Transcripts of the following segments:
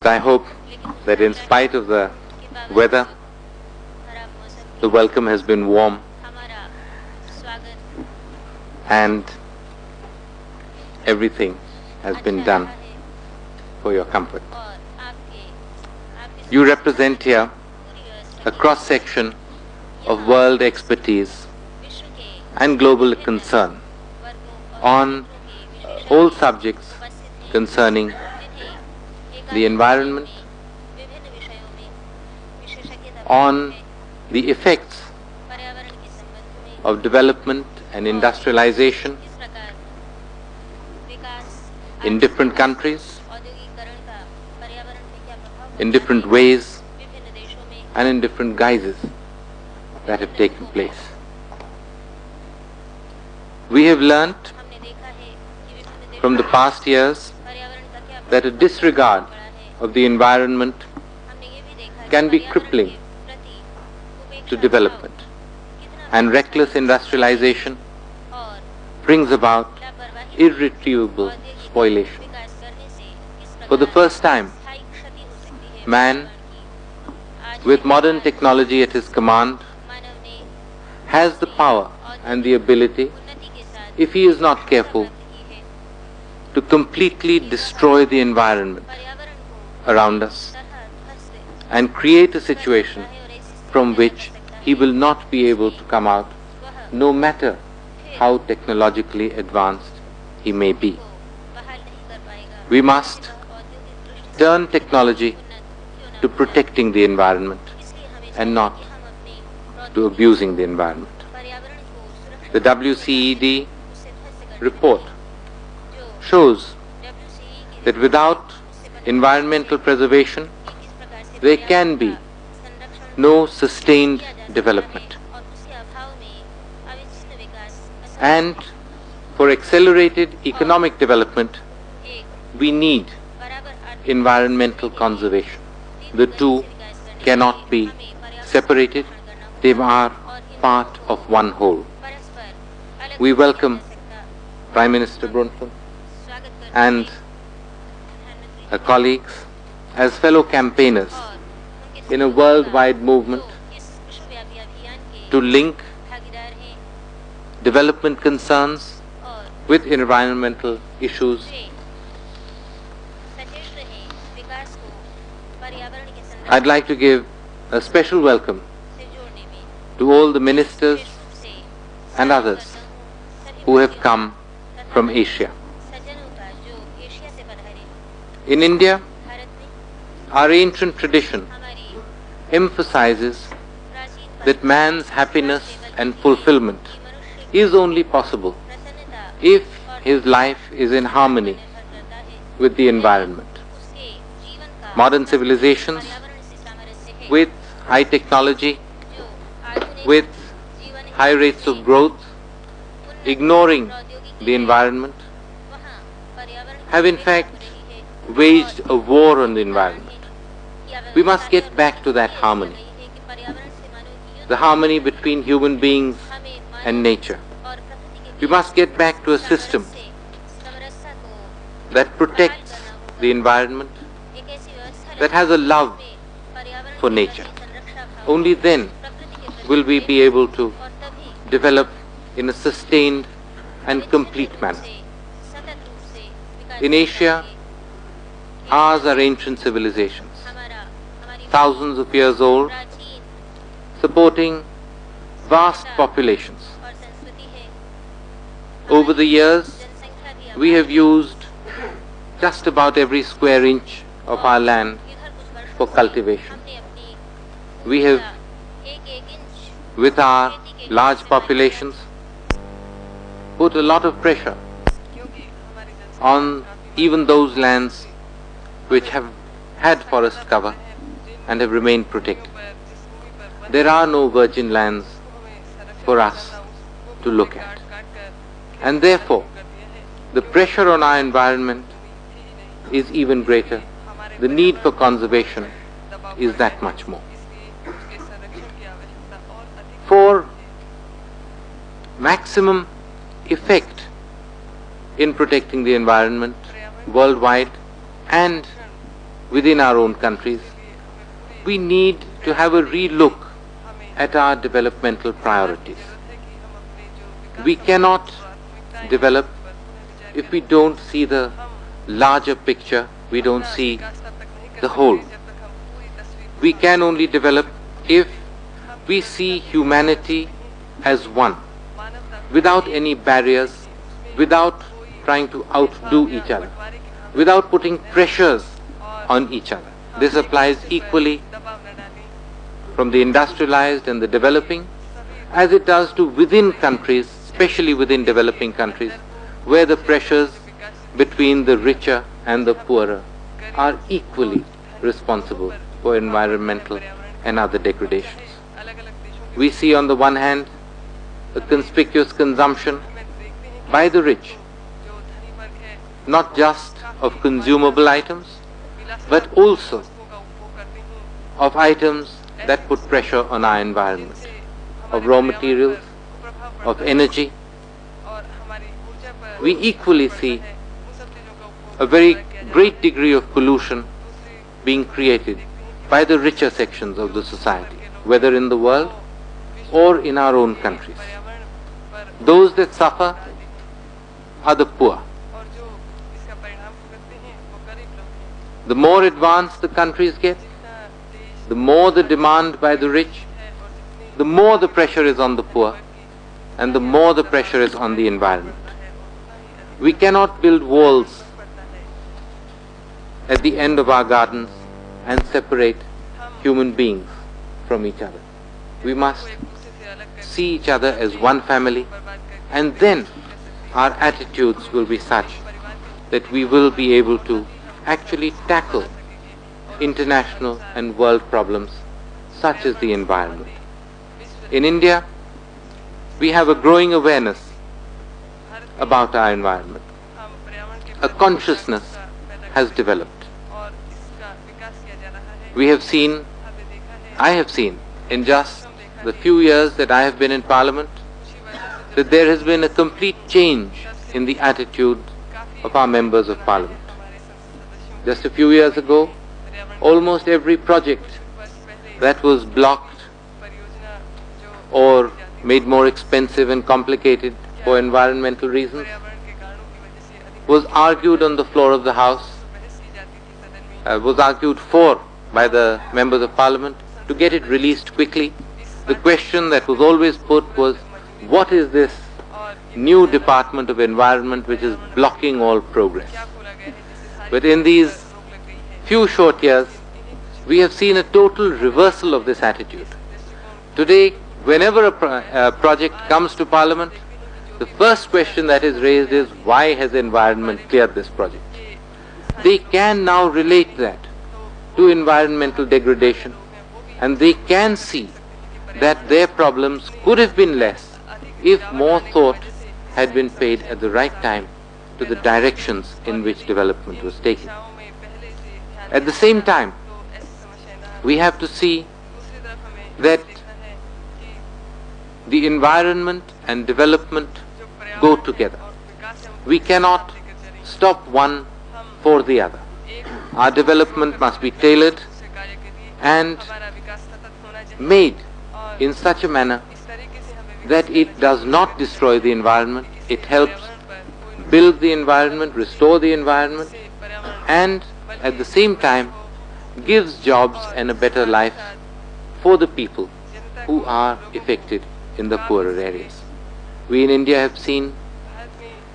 But I hope that in spite of the weather, the welcome has been warm and everything has been done for your comfort. You represent here a cross-section of world expertise and global concern on all subjects concerning the environment, on the effects of development and industrialization in different countries, in different ways and in different guises that have taken place. We have learnt from the past years that a disregard of the environment can be crippling to development, and reckless industrialization brings about irretrievable spoliation. For the first time, man, with modern technology at his command, has the power and the ability, if he is not careful, to completely destroy the environment around us and create a situation from which he will not be able to come out, no matter how technologically advanced he may be. We must turn technology to protecting the environment and not to abusing the environment. The WCED report shows that without environmental preservation, there can be no sustained development. And for accelerated economic development, we need environmental conservation. The two cannot be separated, they are part of one whole. We welcome Prime Minister Brundtland and her colleagues as fellow campaigners in a worldwide movement to link development concerns with environmental issues. I'd like to give a special welcome to all the ministers and others who have come from Asia. In India, our ancient tradition emphasizes that man's happiness and fulfillment is only possible if his life is in harmony with the environment. Modern civilizations, with high technology, with high rates of growth, ignoring the environment, have in fact waged a war on the environment. We must get back to that harmony, the harmony between human beings and nature. We must get back to a system that protects the environment, that has a love for nature. Only then will we be able to develop in a sustained and complete manner. In Asia, ours are ancient civilizations, thousands of years old, supporting vast populations. Over the years, we have used just about every square inch of our land for cultivation. We have, with our large populations, put a lot of pressure on even those lands which have had forest cover and have remained protected. There are no virgin lands for us to look at. And therefore, the pressure on our environment is even greater. The need for conservation is that much more. For maximum effect in protecting the environment worldwide and within our own countries, we need to have a re-look at our developmental priorities. We cannot develop if we don't see the larger picture, we don't see the whole. We can only develop if we see humanity as one, without any barriers, without trying to outdo each other, without putting pressures on each other. This applies equally from the industrialized and the developing, as it does to within countries, especially within developing countries, where the pressures between the richer and the poorer are equally responsible for environmental and other degradations. We see on the one hand a conspicuous consumption by the rich, not just of consumable items, but also of items that put pressure on our environment, of raw materials, of energy. We equally see a very great degree of pollution being created by the richer sections of the society, whether in the world or in our own countries. Those that suffer are the poor. The more advanced the countries get, the more the demand by the rich, the more the pressure is on the poor, and the more the pressure is on the environment. We cannot build walls at the end of our gardens and separate human beings from each other. We must see each other as one family, and then our attitudes will be such that we will be able to actually tackle international and world problems such as the environment. In India, we have a growing awareness about our environment. A consciousness has developed. We have seen, I have seen in just the few years that I have been in Parliament, that there has been a complete change in the attitude of our members of Parliament. Just a few years ago, almost every project that was blocked or made more expensive and complicated for environmental reasons was argued on the floor of the House, was argued for by the members of Parliament to get it released quickly. The question that was always put was, what is this new Department of Environment which is blocking all progress? But in these few short years, we have seen a total reversal of this attitude. Today, whenever a project comes to Parliament, the first question that is raised is, why has the environment cleared this project? They can now relate that to environmental degradation, and they can see that their problems could have been less if more thought had been paid at the right time to the directions in which development was taken. At the same time, we have to see that the environment and development go together. We cannot stop one for the other. Our development must be tailored and made in such a manner that it does not destroy the environment, it helps build the environment, restore the environment, and at the same time gives jobs and a better life for the people who are affected in the poorer areas. We in India have seen,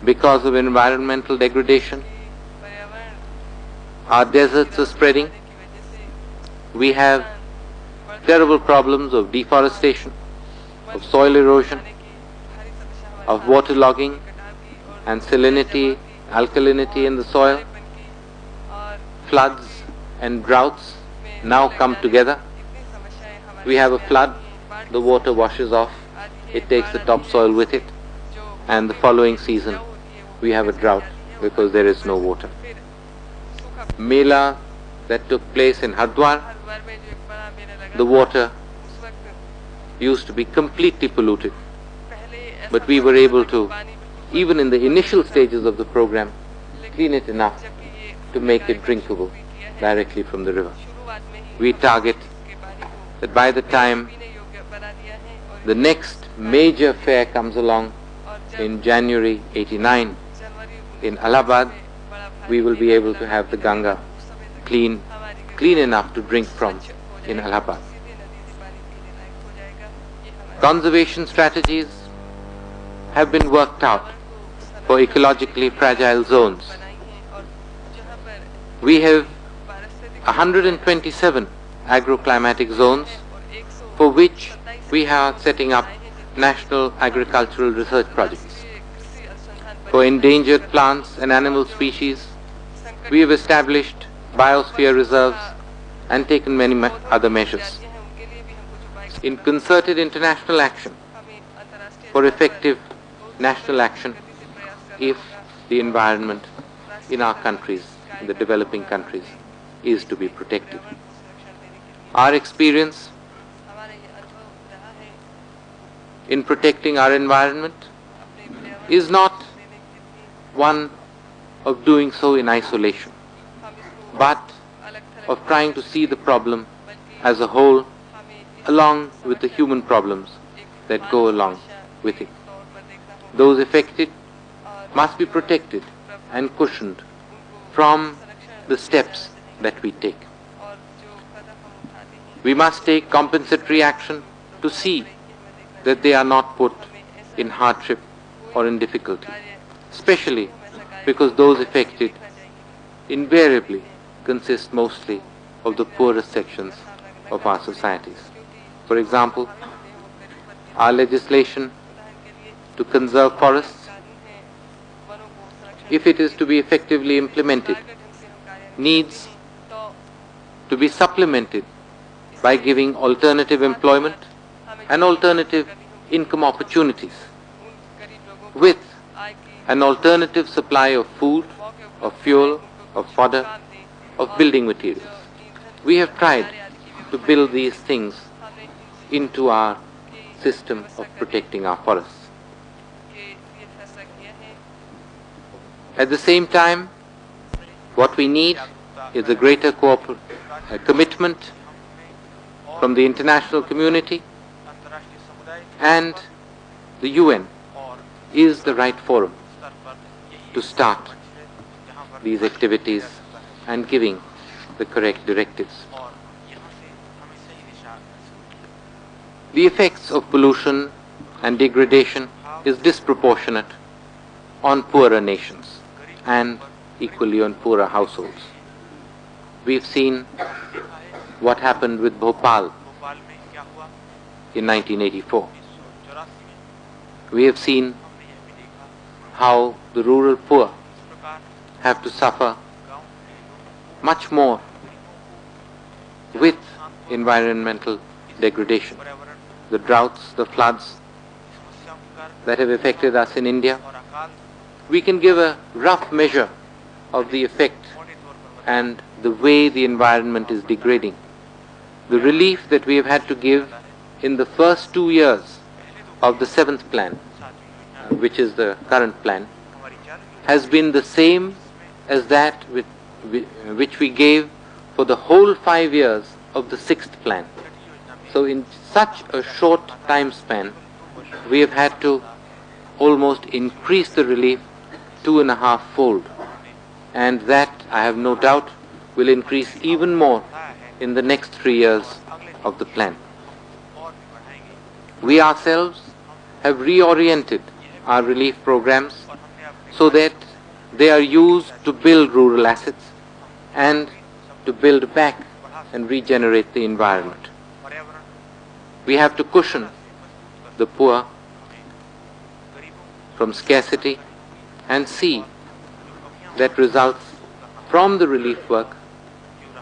because of environmental degradation, our deserts are spreading. We have terrible problems of deforestation, of soil erosion, of waterlogging and salinity, alkalinity in the soil. Floods and droughts now come together. We have a flood, the water washes off, it takes the topsoil with it, and the following season we have a drought because there is no water. Mela that took place in Hardwar, the water used to be completely polluted, but we were able to, even in the initial stages of the program, clean it enough to make it drinkable. directly from the river. We target that by the time the next major fair comes along in January '89 in Allahabad, we will be able to have the Ganga clean enough to drink from in Allahabad. Conservation strategies have been worked out for ecologically fragile zones. We have 127 agroclimatic zones for which we are setting up national agricultural research projects. For endangered plants and animal species, we have established biosphere reserves and taken many other measures. In concerted international action, for effective national action, if the environment in our countries, in the developing countries, is to be protected. Our experience in protecting our environment is not one of doing so in isolation, but of trying to see the problem as a whole along with the human problems that go along with it. Those affected must be protected and cushioned from the steps that we take. We must take compensatory action to see that they are not put in hardship or in difficulty, especially because those affected invariably consist mostly of the poorest sections of our societies. For example, our legislation to conserve forests, if it is to be effectively implemented, needs to be supplemented by giving alternative employment and alternative income opportunities with an alternative supply of food, of fuel, of fodder, of building materials. We have tried to build these things into our system of protecting our forests. At the same time, what we need is a greater commitment from the international community, and the UN is the right forum to start these activities and giving the correct directives. The effects of pollution and degradation is disproportionate on poorer nations and equally on poorer households. We've seen what happened with Bhopal in 1984. We have seen how the rural poor have to suffer much more with environmental degradation. The droughts, the floods that have affected us in India, we can give a rough measure of the effect and the way the environment is degrading. The relief that we have had to give in the first 2 years of the 7th plan, which is the current plan, has been the same as that which we gave for the whole 5 years of the 6th plan. So in such a short time span, we have had to almost increase the relief 2.5-fold, and that, I have no doubt, will increase even more in the next 3 years of the plan. We ourselves have reoriented our relief programs so that they are used to build rural assets and to build back and regenerate the environment. We have to cushion the poor from scarcity and see that results from the relief work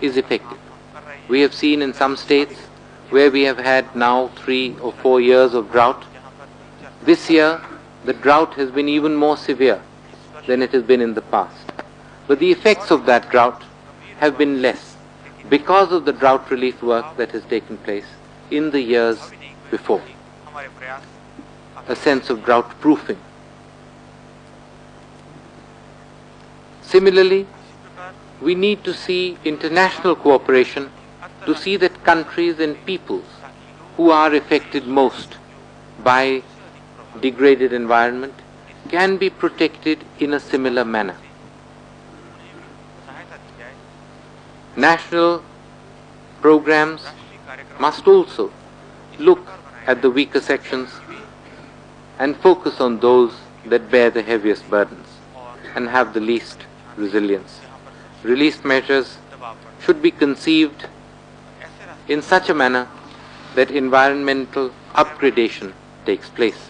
is effective. We have seen in some states where we have had now 3 or 4 years of drought. This year, the drought has been even more severe than it has been in the past. But the effects of that drought have been less because of the drought relief work that has taken place in the years before. A sense of drought proofing. Similarly, we need to see international cooperation to see that countries and peoples who are affected most by degraded environment can be protected in a similar manner. National programs must also look at the weaker sections and focus on those that bear the heaviest burdens and have the least resilience. Relief measures should be conceived in such a manner that environmental upgradation takes place.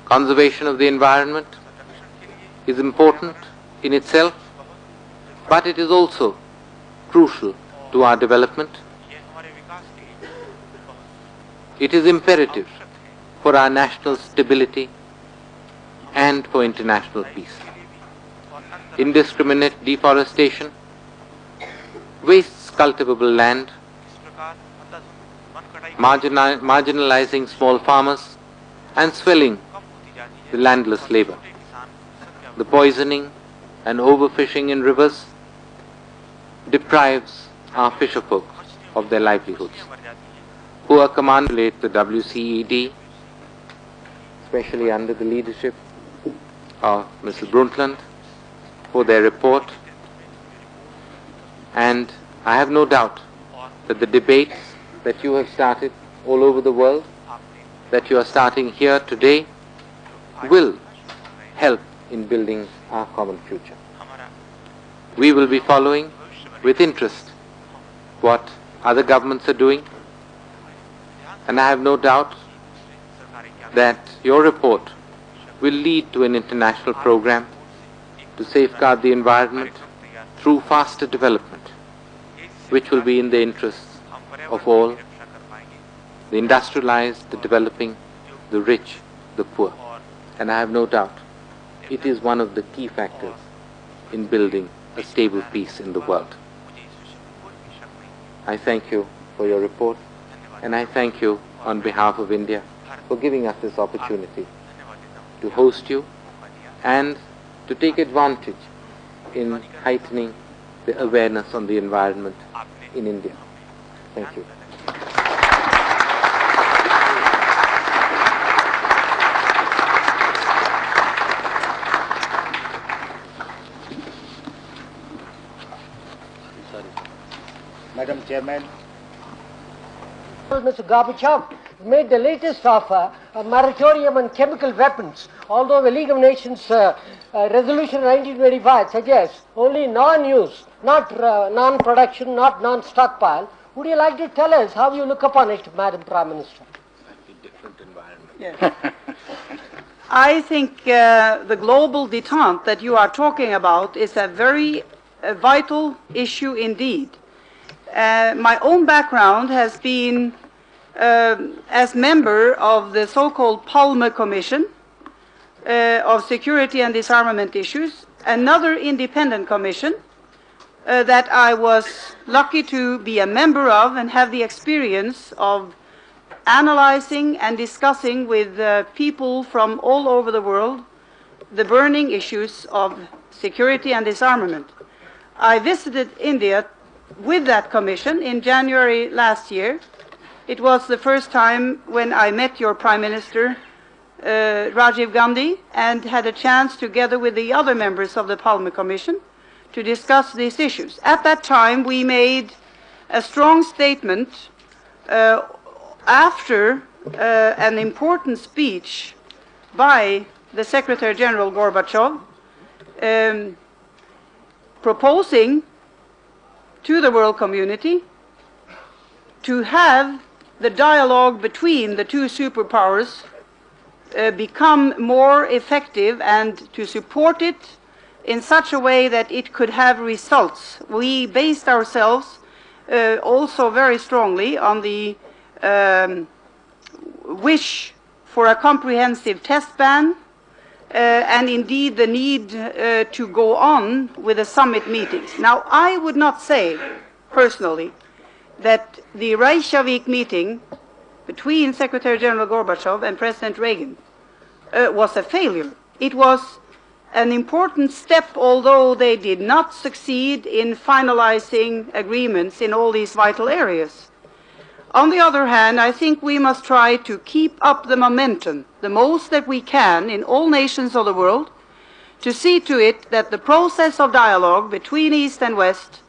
Conservation of the environment is important in itself, but it is also crucial to our development. It is imperative for our national stability and for international peace. Indiscriminate deforestation wastes cultivable land, marginalizing small farmers and swelling the landless labor. The poisoning and overfishing in rivers deprives our fisherfolk of their livelihoods. Poor command relate the WCED, especially under the leadership of Mrs. Brundtland, for their report, and I have no doubt that the debates that you have started all over the world, that you are starting here today, will help in building our common future. We will be following with interest what other governments are doing, and I have no doubt that your report will lead to an international program to safeguard the environment through faster development, which will be in the interests of all, the industrialized, the developing, the rich, the poor. And I have no doubt it is one of the key factors in building a stable peace in the world. I thank you for your report, and I thank you on behalf of India for giving us this opportunity to host you and to take advantage in heightening the awareness on the environment in India. Thank you. Madam Chairman. Mr. Gorbachev made the latest offer a moratorium on chemical weapons, although the League of Nations resolution 1925 suggests only non-use, not non-production, not non-stockpile. Would you like to tell us how you look upon it, Madam Prime Minister? Slightly different environment. Yes. I think the global detente that you are talking about is a very vital issue indeed. My own background has been as member of the so-called Palme Commission of Security and Disarmament Issues, another independent commission that I was lucky to be a member of and have the experience of analyzing and discussing with people from all over the world the burning issues of security and disarmament. I visited India with that commission in January last year. It was the first time when I met your Prime Minister, Rajiv Gandhi, and had a chance together with the other members of the Palme Commission to discuss these issues. At that time, we made a strong statement after an important speech by the Secretary General Gorbachev proposing to the world community to have the dialogue between the two superpowers become more effective and to support it in such a way that it could have results. We based ourselves also very strongly on the wish for a comprehensive test ban and indeed the need to go on with the summit meetings. Now, I would not say, personally, that the Reykjavik meeting between Secretary General Gorbachev and President Reagan was a failure. It was an important step, although they did not succeed in finalizing agreements in all these vital areas. On the other hand, I think we must try to keep up the momentum the most that we can in all nations of the world, to see to it that the process of dialogue between East and West,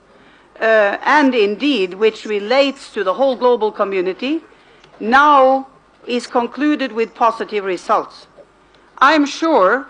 and indeed which relates to the whole global community, now is concluded with positive results. I'm sure